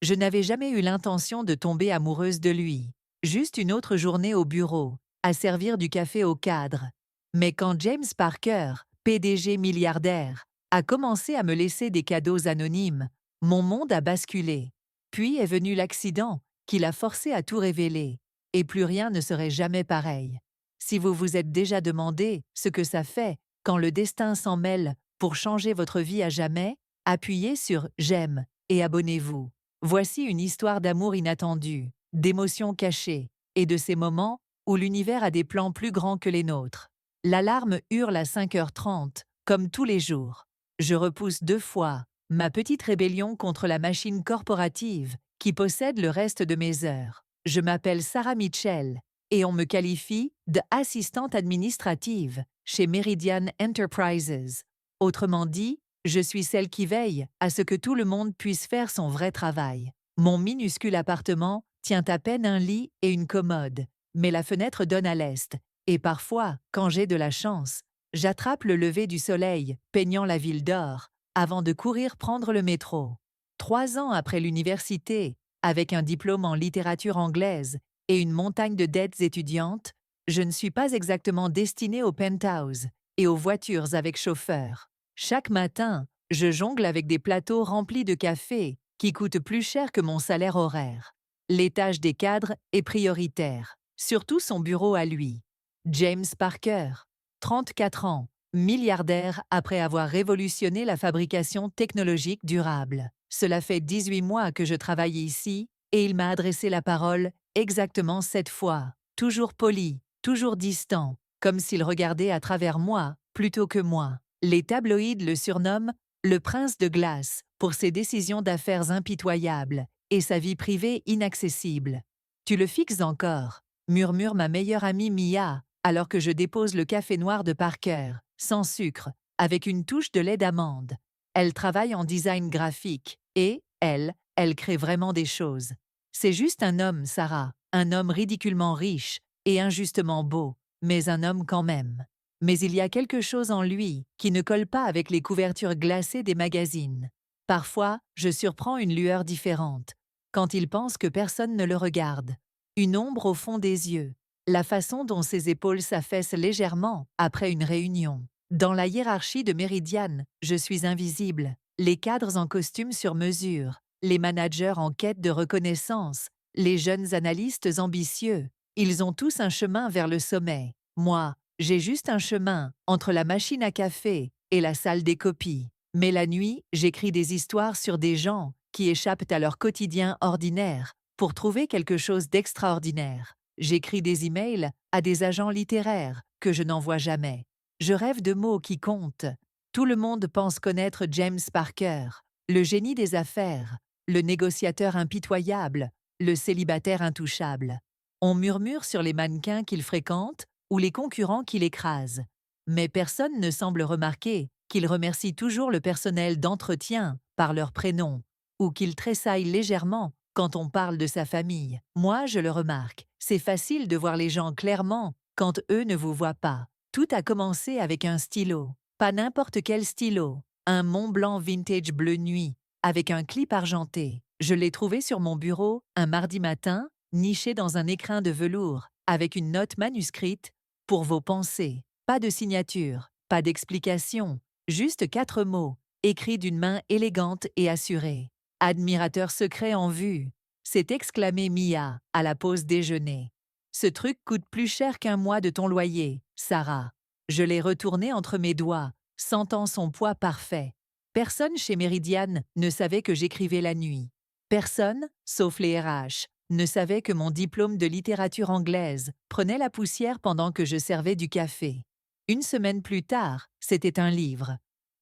Je n'avais jamais eu l'intention de tomber amoureuse de lui. Juste une autre journée au bureau, à servir du café aux cadres. Mais quand James Parker, PDG milliardaire, a commencé à me laisser des cadeaux anonymes, mon monde a basculé. Puis est venu l'accident, qui l'a forcé à tout révéler. Et plus rien ne serait jamais pareil. Si vous vous êtes déjà demandé ce que ça fait quand le destin s'en mêle pour changer votre vie à jamais, appuyez sur J'aime et abonnez-vous. Voici une histoire d'amour inattendu, d'émotions cachées et de ces moments où l'univers a des plans plus grands que les nôtres. L'alarme hurle à 5h30, comme tous les jours. Je repousse 2 fois ma petite rébellion contre la machine corporative qui possède le reste de mes heures. Je m'appelle Sarah Mitchell et on me qualifie d'assistante administrative chez Meridian Enterprises. Autrement dit, je suis celle qui veille à ce que tout le monde puisse faire son vrai travail. Mon minuscule appartement tient à peine un lit et une commode, mais la fenêtre donne à l'est, et parfois, quand j'ai de la chance, j'attrape le lever du soleil, peignant la ville d'or, avant de courir prendre le métro. 3 ans après l'université, avec un diplôme en littérature anglaise et une montagne de dettes étudiantes, je ne suis pas exactement destinée au penthouse et aux voitures avec chauffeur. Chaque matin, je jongle avec des plateaux remplis de café qui coûtent plus cher que mon salaire horaire. L'étage des cadres est prioritaire, surtout son bureau à lui. James Parker, 34 ans, milliardaire après avoir révolutionné la fabrication technologique durable. Cela fait 18 mois que je travaille ici et il m'a adressé la parole exactement 7 fois. Toujours poli, toujours distant, comme s'il regardait à travers moi plutôt que moi. Les tabloïds le surnomment le prince de glace pour ses décisions d'affaires impitoyables et sa vie privée inaccessible. Tu le fixes encore, murmure ma meilleure amie Mia, alors que je dépose le café noir de Parker, sans sucre, avec une touche de lait d'amande. Elle travaille en design graphique et, elle crée vraiment des choses. C'est juste un homme, Sarah, un homme ridiculement riche et injustement beau, mais un homme quand même. Mais il y a quelque chose en lui qui ne colle pas avec les couvertures glacées des magazines. Parfois, je surprends une lueur différente, quand il pense que personne ne le regarde. Une ombre au fond des yeux, la façon dont ses épaules s'affaissent légèrement après une réunion. Dans la hiérarchie de Meridian, je suis invisible. Les cadres en costume sur mesure, les managers en quête de reconnaissance, les jeunes analystes ambitieux, ils ont tous un chemin vers le sommet. Moi, j'ai juste un chemin entre la machine à café et la salle des copies. Mais la nuit, j'écris des histoires sur des gens qui échappent à leur quotidien ordinaire pour trouver quelque chose d'extraordinaire. J'écris des emails à des agents littéraires que je n'envoie jamais. Je rêve de mots qui comptent. Tout le monde pense connaître James Parker, le génie des affaires, le négociateur impitoyable, le célibataire intouchable. On murmure sur les mannequins qu'il fréquente ou les concurrents qu'il écrase. Mais personne ne semble remarquer qu'il remercie toujours le personnel d'entretien par leur prénom ou qu'il tressaille légèrement quand on parle de sa famille. Moi, je le remarque. C'est facile de voir les gens clairement quand eux ne vous voient pas. Tout a commencé avec un stylo. Pas n'importe quel stylo. Un Mont Blanc vintage bleu nuit, avec un clip argenté. Je l'ai trouvé sur mon bureau un mardi matin, niché dans un écrin de velours, avec une note manuscrite pour vos pensées. Pas de signature, pas d'explication, juste 4 mots, écrits d'une main élégante et assurée. Admirateur secret en vue, s'est exclamé Mia à la pause déjeuner. Ce truc coûte plus cher qu'un mois de ton loyer, Sarah. Je l'ai retourné entre mes doigts, sentant son poids parfait. Personne chez Meridian ne savait que j'écrivais la nuit. Personne, sauf les RH, ne savait que mon diplôme de littérature anglaise prenait la poussière pendant que je servais du café. Une semaine plus tard, c'était un livre.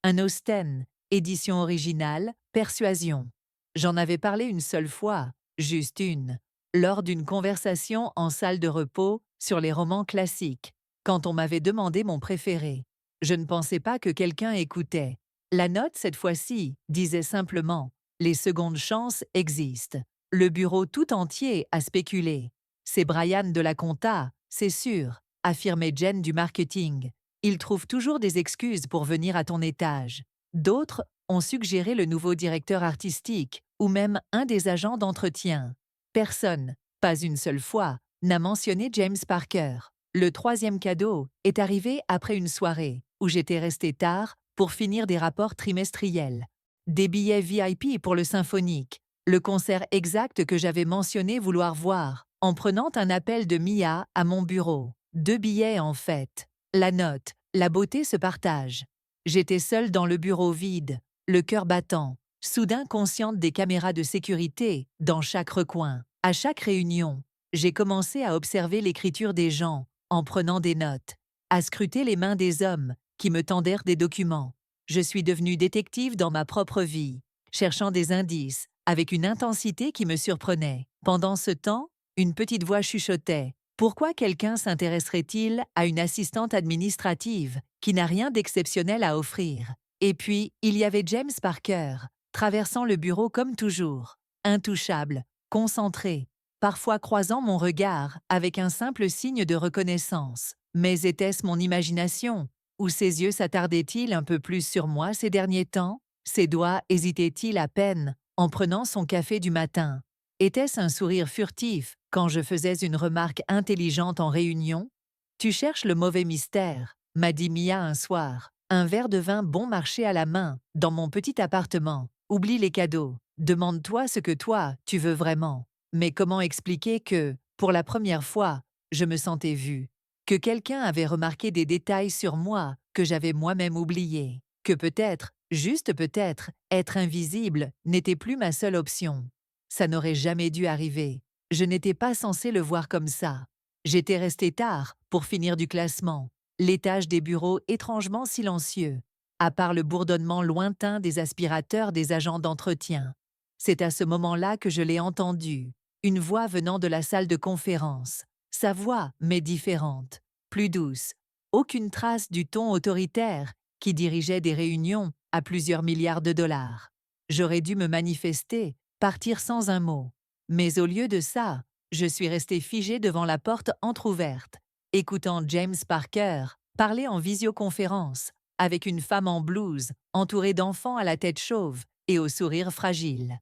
Un Austen, édition originale, Persuasion. J'en avais parlé une seule fois, juste une, lors d'une conversation en salle de repos sur les romans classiques, quand on m'avait demandé mon préféré. Je ne pensais pas que quelqu'un écoutait. La note, cette fois-ci, disait simplement « Les secondes chances existent ». Le bureau tout entier a spéculé. C'est Brian de la compta, c'est sûr, affirmait Jen du marketing. Il trouve toujours des excuses pour venir à ton étage. D'autres ont suggéré le nouveau directeur artistique ou même un des agents d'entretien. Personne, pas une seule fois, n'a mentionné James Parker. Le troisième cadeau est arrivé après une soirée où j'étais resté tard pour finir des rapports trimestriels. Des billets VIP pour le symphonique, le concert exact que j'avais mentionné vouloir voir, en prenant un appel de Mia à mon bureau. 2 billets en fait. La note, la beauté se partage. J'étais seule dans le bureau vide, le cœur battant, soudain consciente des caméras de sécurité dans chaque recoin. À chaque réunion, j'ai commencé à observer l'écriture des gens en prenant des notes, à scruter les mains des hommes qui me tendèrent des documents. Je suis devenue détective dans ma propre vie, cherchant des indices avec une intensité qui me surprenait. Pendant ce temps, une petite voix chuchotait. Pourquoi quelqu'un s'intéresserait-il à une assistante administrative qui n'a rien d'exceptionnel à offrir? Et puis, il y avait James Parker, traversant le bureau comme toujours, intouchable, concentré, parfois croisant mon regard avec un simple signe de reconnaissance. Mais était-ce mon imagination? Ou ses yeux s'attardaient-ils un peu plus sur moi ces derniers temps? Ses doigts hésitaient-ils à peine en prenant son café du matin? Était-ce un sourire furtif quand je faisais une remarque intelligente en réunion? Tu cherches le mauvais mystère, m'a dit Mia un soir. Un verre de vin bon marché à la main, dans mon petit appartement. Oublie les cadeaux. Demande-toi ce que toi, tu veux vraiment. Mais comment expliquer que, pour la première fois, je me sentais vue? Que quelqu'un avait remarqué des détails sur moi que j'avais moi-même oubliés? Que peut-être, juste peut-être, être invisible n'était plus ma seule option. Ça n'aurait jamais dû arriver. Je n'étais pas censée le voir comme ça. J'étais restée tard pour finir du classement. L'étage des bureaux étrangement silencieux, à part le bourdonnement lointain des aspirateurs des agents d'entretien. C'est à ce moment-là que je l'ai entendu, une voix venant de la salle de conférence. Sa voix, mais différente, plus douce. Aucune trace du ton autoritaire qui dirigeait des réunions à plusieurs milliards de dollars. J'aurais dû me manifester, partir sans un mot. Mais au lieu de ça, je suis restée figée devant la porte entr'ouverte, écoutant James Parker parler en visioconférence avec une femme en blouse, entourée d'enfants à la tête chauve et au sourire fragile.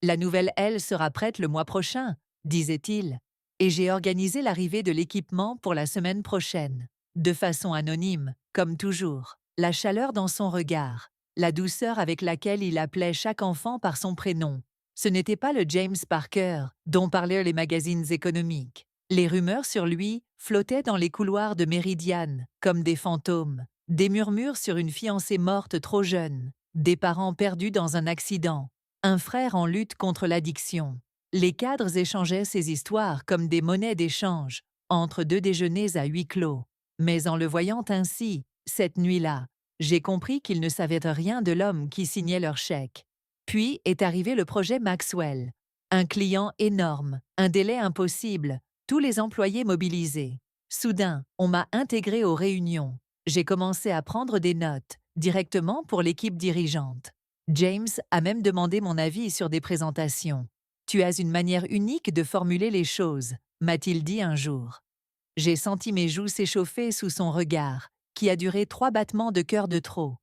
La nouvelle aile sera prête le mois prochain, disait-il, et j'ai organisé l'arrivée de l'équipement pour la semaine prochaine. De façon anonyme, comme toujours, la chaleur dans son regard, la douceur avec laquelle il appelait chaque enfant par son prénom. Ce n'était pas le James Parker dont parlaient les magazines économiques. Les rumeurs sur lui flottaient dans les couloirs de Meridian, comme des fantômes. Des murmures sur une fiancée morte trop jeune, des parents perdus dans un accident, un frère en lutte contre l'addiction. Les cadres échangeaient ces histoires comme des monnaies d'échange, entre 2 déjeuners à huis clos. Mais en le voyant ainsi, cette nuit-là, j'ai compris qu'ils ne savaient rien de l'homme qui signait leur chèque. Puis est arrivé le projet Maxwell. Un client énorme, un délai impossible, tous les employés mobilisés. Soudain, on m'a intégré aux réunions. J'ai commencé à prendre des notes, directement pour l'équipe dirigeante. James a même demandé mon avis sur des présentations. Tu as une manière unique de formuler les choses, m'a-t-il dit un jour. J'ai senti mes joues s'échauffer sous son regard, qui a duré 3 battements de cœur de trop.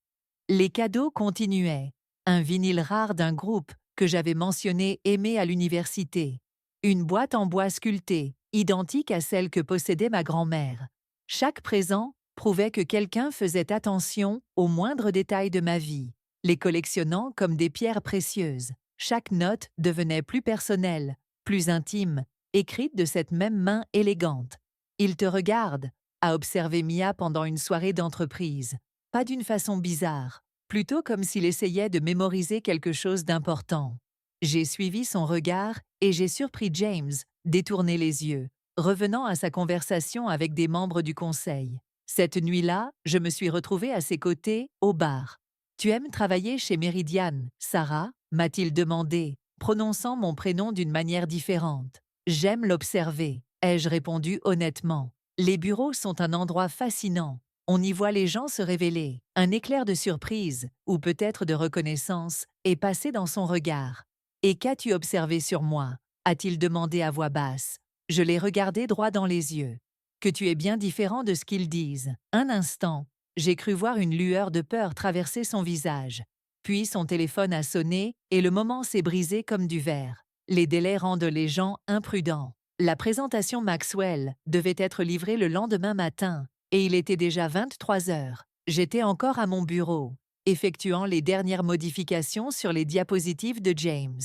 Les cadeaux continuaient. Un vinyle rare d'un groupe que j'avais mentionné aimer à l'université. Une boîte en bois sculptée, identique à celle que possédait ma grand-mère. Chaque présent prouvait que quelqu'un faisait attention aux moindres détails de ma vie, les collectionnant comme des pierres précieuses. Chaque note devenait plus personnelle, plus intime, écrite de cette même main élégante. « Il te regarde », a observé Mia pendant une soirée d'entreprise. Pas d'une façon bizarre, plutôt comme s'il essayait de mémoriser quelque chose d'important. J'ai suivi son regard et j'ai surpris James détourner les yeux, revenant à sa conversation avec des membres du conseil. Cette nuit-là, je me suis retrouvée à ses côtés, au bar. « Tu aimes travailler chez Meridian, Sarah ?» m'a-t-il demandé, prononçant mon prénom d'une manière différente. « J'aime l'observer », ai-je répondu honnêtement. Les bureaux sont un endroit fascinant. On y voit les gens se révéler. Un éclair de surprise, ou peut-être de reconnaissance, est passé dans son regard. « Et qu'as-tu observé sur moi ?» a-t-il demandé à voix basse. Je l'ai regardé droit dans les yeux. « Que tu es bien différent de ce qu'ils disent. » Un instant, j'ai cru voir une lueur de peur traverser son visage. Puis son téléphone a sonné et le moment s'est brisé comme du verre. Les délais rendent les gens imprudents. La présentation Maxwell devait être livrée le lendemain matin et il était déjà 23 heures. J'étais encore à mon bureau, effectuant les dernières modifications sur les diapositives de James.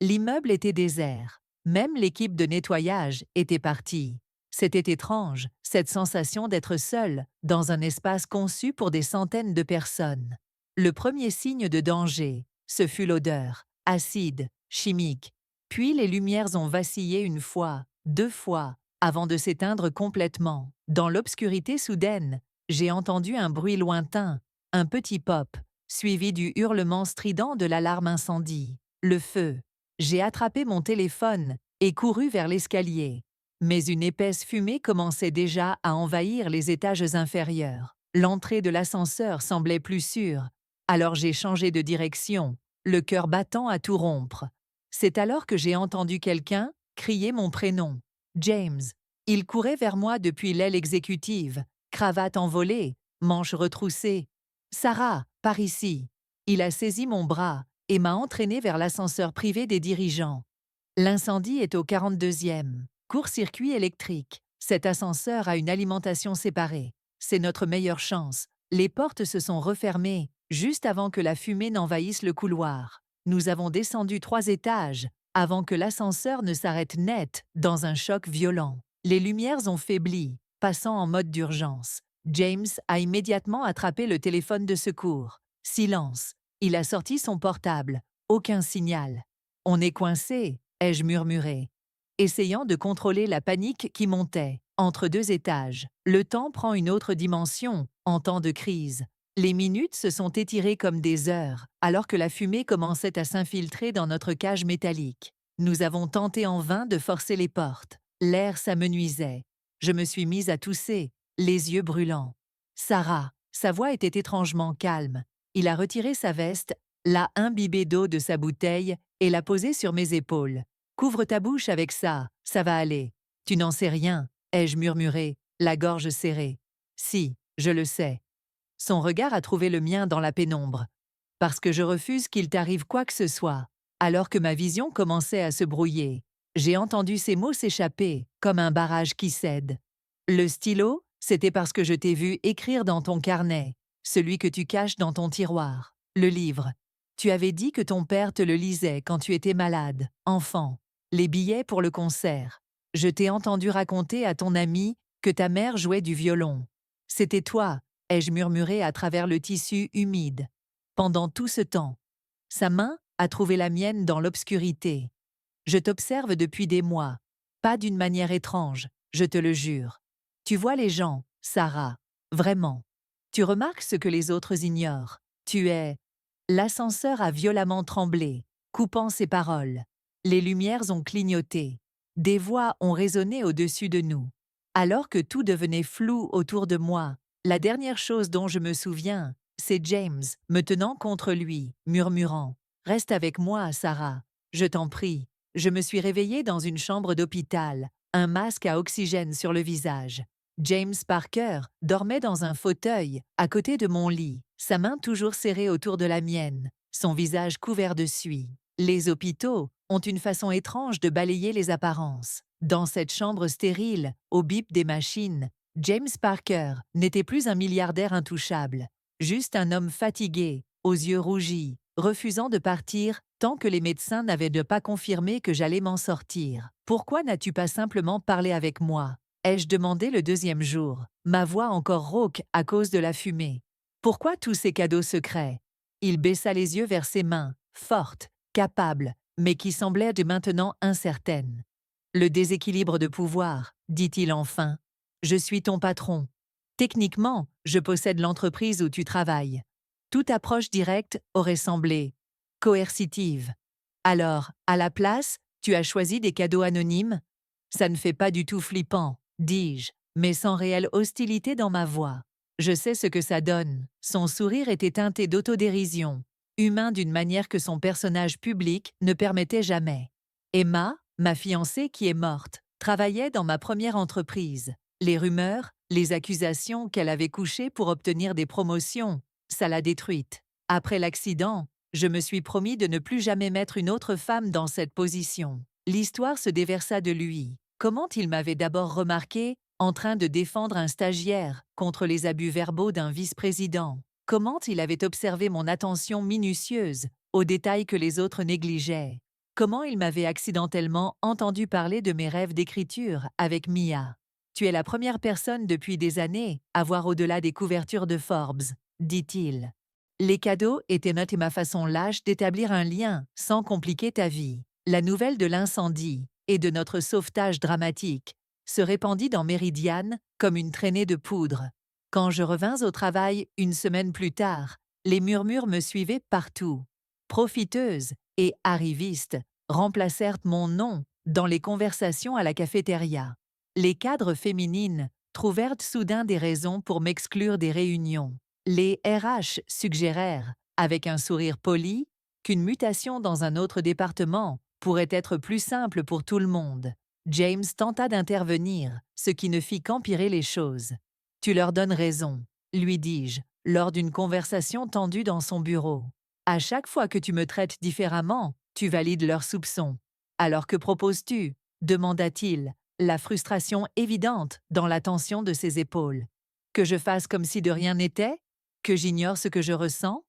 L'immeuble était désert. Même l'équipe de nettoyage était partie. C'était étrange, cette sensation d'être seul dans un espace conçu pour des centaines de personnes. Le premier signe de danger, ce fut l'odeur, acide, chimique. Puis les lumières ont vacillé une fois, deux fois, avant de s'éteindre complètement. Dans l'obscurité soudaine, j'ai entendu un bruit lointain, un petit pop, suivi du hurlement strident de l'alarme incendie. Le feu. J'ai attrapé mon téléphone et couru vers l'escalier. Mais une épaisse fumée commençait déjà à envahir les étages inférieurs. L'entrée de l'ascenseur semblait plus sûre. Alors j'ai changé de direction, le cœur battant à tout rompre. C'est alors que j'ai entendu quelqu'un crier mon prénom. James. Il courait vers moi depuis l'aile exécutive, cravate envolée, manches retroussées. Sarah, par ici. Il a saisi mon bras et m'a entraîné vers l'ascenseur privé des dirigeants. L'incendie est au 42e. Court-circuit électrique. Cet ascenseur a une alimentation séparée. C'est notre meilleure chance. Les portes se sont refermées juste avant que la fumée n'envahisse le couloir. Nous avons descendu 3 étages avant que l'ascenseur ne s'arrête net dans un choc violent. Les lumières ont faibli, passant en mode d'urgence. James a immédiatement attrapé le téléphone de secours. Silence. Il a sorti son portable. Aucun signal. On est coincé, ai-je murmuré, essayant de contrôler la panique qui montait. Entre 2 étages, le temps prend une autre dimension en temps de crise. Les minutes se sont étirées comme des heures, alors que la fumée commençait à s'infiltrer dans notre cage métallique. Nous avons tenté en vain de forcer les portes. L'air s'amenuisait. Je me suis mise à tousser, les yeux brûlants. Sarah, sa voix était étrangement calme. Il a retiré sa veste, l'a imbibée d'eau de sa bouteille et l'a posée sur mes épaules. Couvre ta bouche avec ça, ça va aller. Tu n'en sais rien, ai-je murmuré, la gorge serrée. Si, je le sais. Son regard a trouvé le mien dans la pénombre. Parce que je refuse qu'il t'arrive quoi que ce soit. Alors que ma vision commençait à se brouiller, j'ai entendu ces mots s'échapper, comme un barrage qui cède. Le stylo, c'était parce que je t'ai vu écrire dans ton carnet, celui que tu caches dans ton tiroir. Le livre. Tu avais dit que ton père te le lisait quand tu étais malade, enfant. Les billets pour le concert. Je t'ai entendu raconter à ton ami que ta mère jouait du violon. C'était toi, ai-je murmuré à travers le tissu humide. Pendant tout ce temps, sa main a trouvé la mienne dans l'obscurité. Je t'observe depuis des mois. Pas d'une manière étrange, je te le jure. Tu vois les gens, Sarah, vraiment. Tu remarques ce que les autres ignorent. Tu es... L'ascenseur a violemment tremblé, coupant ses paroles. Les lumières ont clignoté. Des voix ont résonné au-dessus de nous. Alors que tout devenait flou autour de moi, la dernière chose dont je me souviens, c'est James me tenant contre lui, murmurant « Reste avec moi, Sarah, je t'en prie ». Je me suis réveillée dans une chambre d'hôpital, un masque à oxygène sur le visage. James Parker dormait dans un fauteuil, à côté de mon lit, sa main toujours serrée autour de la mienne, son visage couvert de suie. Les hôpitaux ont une façon étrange de balayer les apparences. Dans cette chambre stérile, au bip des machines, James Parker n'était plus un milliardaire intouchable, juste un homme fatigué, aux yeux rougis, refusant de partir tant que les médecins n'avaient pas confirmé que j'allais m'en sortir. « Pourquoi n'as-tu pas simplement parlé avec moi ?» ai-je demandé le 2e jour, ma voix encore rauque à cause de la fumée. « Pourquoi tous ces cadeaux secrets ?» Il baissa les yeux vers ses mains, fortes, capables, mais qui semblaient de maintenant incertaines. « Le déséquilibre de pouvoir, dit-il enfin. Je suis ton patron. Techniquement, je possède l'entreprise où tu travailles. Toute approche directe aurait semblé coercitive. Alors, à la place, tu as choisi des cadeaux anonymes? Ça ne fait pas du tout flippant, dis-je, mais sans réelle hostilité dans ma voix. Je sais ce que ça donne. Son sourire était teinté d'autodérision, humain d'une manière que son personnage public ne permettait jamais. Emma, ma fiancée qui est morte, travaillait dans ma première entreprise. Les rumeurs, les accusations qu'elle avait couchées pour obtenir des promotions, ça l'a détruite. Après l'accident, Je me suis promis de ne plus jamais mettre une autre femme dans cette position. L'histoire se déversa de lui. Comment il m'avait d'abord remarqué en train de défendre un stagiaire contre les abus verbaux d'un vice-président. Comment il avait observé mon attention minutieuse aux détails que les autres négligeaient. Comment il m'avait accidentellement entendu parler de mes rêves d'écriture avec Mia. Tu es la première personne depuis des années à voir au-delà des couvertures de Forbes, dit-il. Les cadeaux étaient ma façon lâche d'établir un lien sans compliquer ta vie. La nouvelle de l'incendie et de notre sauvetage dramatique se répandit dans Méridiane comme une traînée de poudre. Quand je revins au travail une semaine plus tard, les murmures me suivaient partout. Profiteuse et arriviste remplacèrent mon nom dans les conversations à la cafétéria. Les cadres féminines trouvèrent soudain des raisons pour m'exclure des réunions. Les RH suggérèrent, avec un sourire poli, qu'une mutation dans un autre département pourrait être plus simple pour tout le monde. James tenta d'intervenir, ce qui ne fit qu'empirer les choses. « Tu leur donnes raison », lui dis-je, lors d'une conversation tendue dans son bureau. « À chaque fois que tu me traites différemment, tu valides leurs soupçons. Alors que proposes-tu » demanda-t-il, la frustration évidente dans la tension de ses épaules. « Que je fasse comme si de rien n'était ? Que j'ignore ce que je ressens ?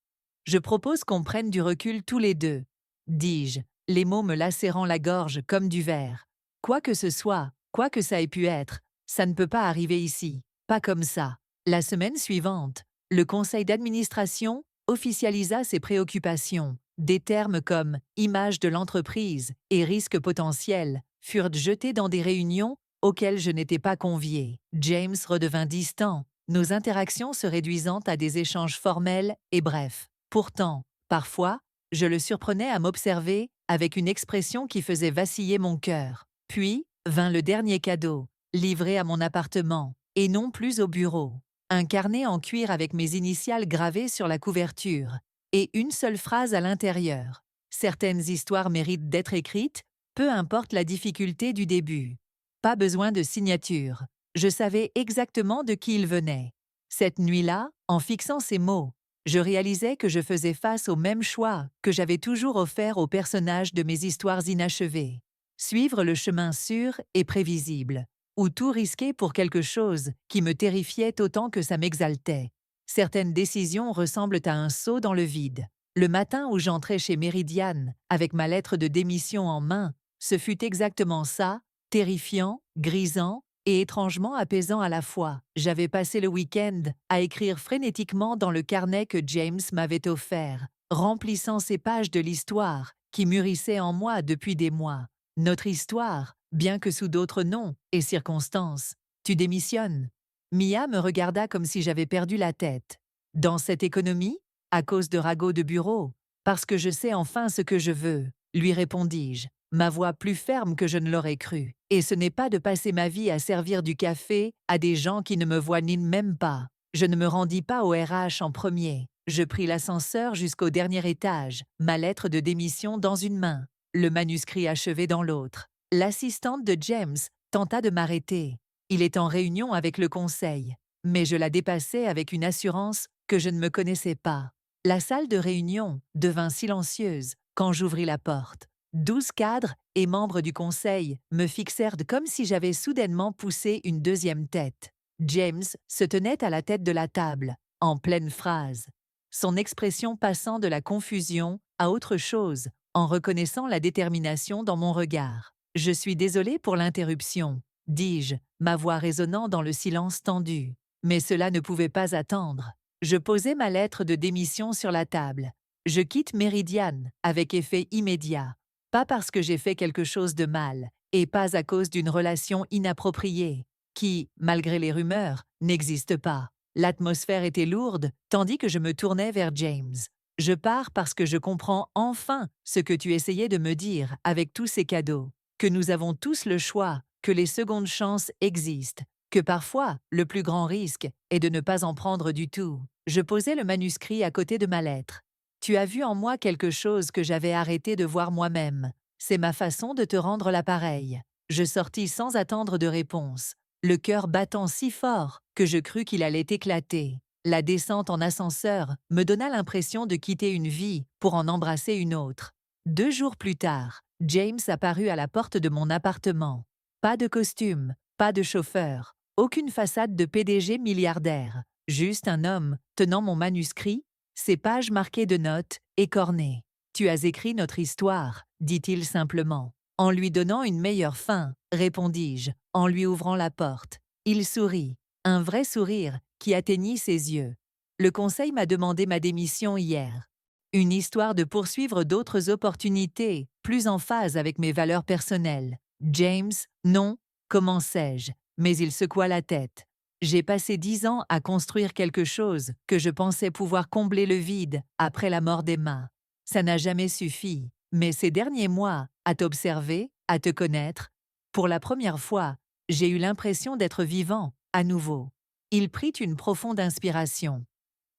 Je propose qu'on prenne du recul tous les deux, dis-je, les mots me lacérant la gorge comme du verre. Quoi que ce soit, quoi que ça ait pu être, ça ne peut pas arriver ici, pas comme ça. La semaine suivante, le conseil d'administration officialisa ses préoccupations. Des termes comme image de l'entreprise et risques potentiels furent jetés dans des réunions auxquelles je n'étais pas convié. James redevint distant, nos interactions se réduisant à des échanges formels et brefs. Pourtant, parfois, je le surprenais à m'observer avec une expression qui faisait vaciller mon cœur. Puis vint le dernier cadeau, livré à mon appartement, et non plus au bureau. Un carnet en cuir avec mes initiales gravées sur la couverture, et une seule phrase à l'intérieur. Certaines histoires méritent d'être écrites, peu importe la difficulté du début. Pas besoin de signature. Je savais exactement de qui il venait. Cette nuit-là, en fixant ces mots, je réalisais que je faisais face au même choix que j'avais toujours offert aux personnages de mes histoires inachevées. Suivre le chemin sûr et prévisible, ou tout risquer pour quelque chose qui me terrifiait autant que ça m'exaltait. Certaines décisions ressemblent à un saut dans le vide. Le matin où j'entrais chez Méridiane, avec ma lettre de démission en main, ce fut exactement ça, terrifiant, grisant et étrangement apaisant à la fois. J'avais passé le week-end à écrire frénétiquement dans le carnet que James m'avait offert, remplissant ces pages de l'histoire qui mûrissait en moi depuis des mois. Notre histoire, bien que sous d'autres noms et circonstances. Tu démissionnes. Mia me regarda comme si j'avais perdu la tête. Dans cette économie, à cause de ragots de bureau, parce que je sais enfin ce que je veux, lui répondis-je, ma voix plus ferme que je ne l'aurais cru. Et ce n'est pas de passer ma vie à servir du café à des gens qui ne me voient ni même pas. Je ne me rendis pas au RH en premier. Je pris l'ascenseur jusqu'au dernier étage, ma lettre de démission dans une main, le manuscrit achevé dans l'autre. L'assistante de James tenta de m'arrêter. Il est en réunion avec le conseil, mais je la dépassai avec une assurance que je ne me connaissais pas. La salle de réunion devint silencieuse quand j'ouvris la porte. 12 cadres et membres du conseil me fixèrent comme si j'avais soudainement poussé une deuxième tête. James se tenait à la tête de la table, en pleine phrase, son expression passant de la confusion à autre chose, en reconnaissant la détermination dans mon regard. « Je suis désolé pour l'interruption », dis-je, ma voix résonnant dans le silence tendu. Mais cela ne pouvait pas attendre. Je posai ma lettre de démission sur la table. Je quitte Méridiane avec effet immédiat. Pas parce que j'ai fait quelque chose de mal, et pas à cause d'une relation inappropriée, qui, malgré les rumeurs, n'existe pas. L'atmosphère était lourde, tandis que je me tournais vers James. Je pars parce que je comprends enfin ce que tu essayais de me dire avec tous ces cadeaux, que nous avons tous le choix, que les secondes chances existent, que parfois, le plus grand risque est de ne pas en prendre du tout. Je posai le manuscrit à côté de ma lettre. Tu as vu en moi quelque chose que j'avais arrêté de voir moi-même. C'est ma façon de te rendre l'appareil. Je sortis sans attendre de réponse, le cœur battant si fort que je crus qu'il allait éclater. La descente en ascenseur me donna l'impression de quitter une vie pour en embrasser une autre. 2 jours plus tard, James apparut à la porte de mon appartement. Pas de costume, pas de chauffeur, aucune façade de PDG milliardaire, juste un homme tenant mon manuscrit, ses pages marquées de notes, écornées. Tu as écrit notre histoire, dit-il simplement. En lui donnant une meilleure fin, répondis-je, en lui ouvrant la porte. Il sourit, un vrai sourire qui atteignit ses yeux. Le conseil m'a demandé ma démission hier. Une histoire de poursuivre d'autres opportunités, plus en phase avec mes valeurs personnelles. James, non, commençai-je, mais il secoua la tête. J'ai passé 10 ans à construire quelque chose que je pensais pouvoir combler le vide après la mort d'Emma. Ça n'a jamais suffi, mais ces derniers mois, à t'observer, à te connaître, pour la première fois, j'ai eu l'impression d'être vivant, à nouveau. Il prit une profonde inspiration.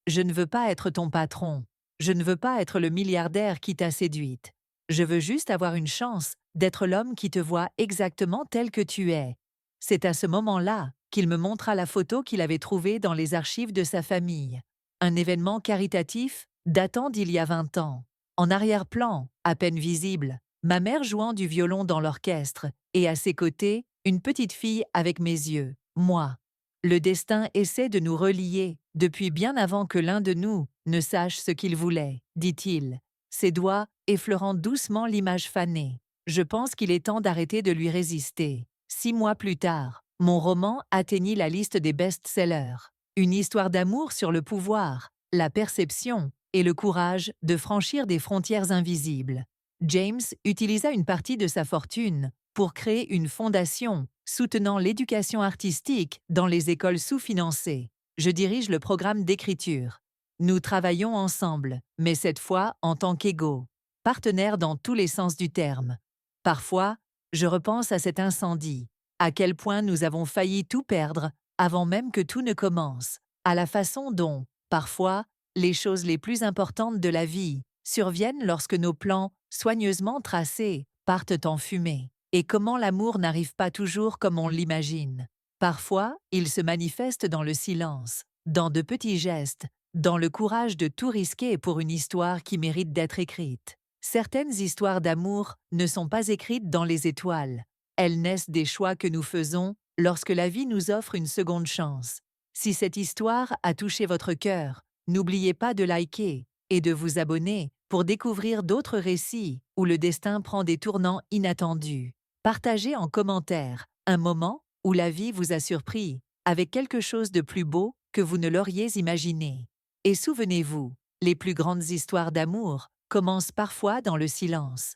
Je ne veux pas être ton patron. Je ne veux pas être le milliardaire qui t'a séduite. Je veux juste avoir une chance d'être l'homme qui te voit exactement tel que tu es. C'est à ce moment-là qu'il me montra la photo qu'il avait trouvée dans les archives de sa famille. Un événement caritatif datant d'il y a 20 ans. En arrière-plan, à peine visible, ma mère jouant du violon dans l'orchestre et à ses côtés, une petite fille avec mes yeux, moi. Le destin essaie de nous relier depuis bien avant que l'un de nous ne sache ce qu'il voulait, dit-il, ses doigts effleurant doucement l'image fanée. Je pense qu'il est temps d'arrêter de lui résister. 6 mois plus tard, mon roman atteignit la liste des best-sellers. Une histoire d'amour sur le pouvoir, la perception et le courage de franchir des frontières invisibles. James utilisa une partie de sa fortune pour créer une fondation soutenant l'éducation artistique dans les écoles sous-financées. Je dirige le programme d'écriture. Nous travaillons ensemble, mais cette fois en tant qu'égaux, partenaires dans tous les sens du terme. Parfois, je repense à cet incendie, à quel point nous avons failli tout perdre avant même que tout ne commence, à la façon dont, parfois, les choses les plus importantes de la vie surviennent lorsque nos plans, soigneusement tracés, partent en fumée. Et comment l'amour n'arrive pas toujours comme on l'imagine. Parfois, il se manifeste dans le silence, dans de petits gestes, dans le courage de tout risquer pour une histoire qui mérite d'être écrite. Certaines histoires d'amour ne sont pas écrites dans les étoiles. Elles naissent des choix que nous faisons lorsque la vie nous offre une seconde chance. Si cette histoire a touché votre cœur, n'oubliez pas de liker et de vous abonner pour découvrir d'autres récits où le destin prend des tournants inattendus. Partagez en commentaire un moment où la vie vous a surpris avec quelque chose de plus beau que vous ne l'auriez imaginé. Et souvenez-vous, les plus grandes histoires d'amour commencent parfois dans le silence.